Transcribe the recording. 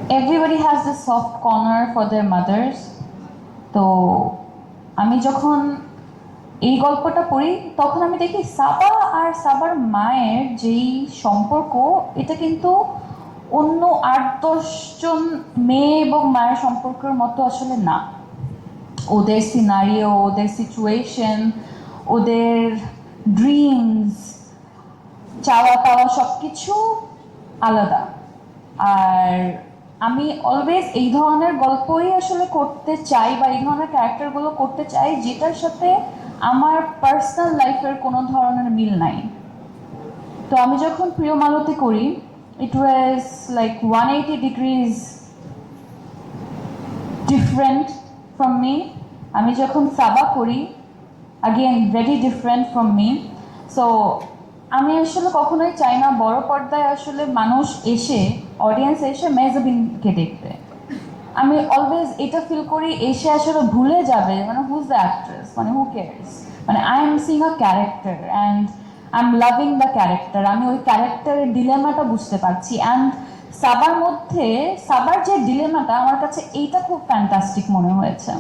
everybody has this soft corner for their mothers. তো আমি যখন এই গল্পটা পড়ি তখন আমি দেখি সাবা আর সাবার মায়ের যেই সম্পর্ক, এটা কিন্তু অন্য ৮-১০ জন মেয়ে এবং মায়ের সম্পর্কের মতো আসলে না। ওদের সিনারিও, ওদের সিচুয়েশন, ওদের ড্রিমস, চাওয়া পাওয়া সব কিছু আলাদা। আর আমি অলওয়েজ এই ধরনের গল্পই আসলে করতে চাই, বা এই ধরনের ক্যারেক্টারগুলো করতে চাই যেটার সাথে আমার পার্সোনাল লাইফের কোনো ধরনের মিল নাই। তো আমি যখন প্রিয় মালতী করি, it was like 180 degrees different from me. আমি যখন সাবা করি, again very different from me. So আমি আসলে কখনোই চাই না বড় পর্দায় আসলে মানুষ এসে, অডিয়েন্স এসে মেহজাবিনকে দেখবে। আমি অলওয়েজ এটা ফিল করি এসে আসলে ভুলে যাবে মানে হুজ দ্য অ্যাক্ট্রেস, মানে হু কেয়ার্স, মানে I am Singh a character and I am loving the character. আমি ওই ক্যারেক্টারের ডিলেমাটা বুঝতে পারছি। অ্যান্ড সাবার মধ্যে সাবার যে ডিলেমাটা, আমার কাছে এইটা খুব ফ্যান্টাস্টিক মনে হয়েছে।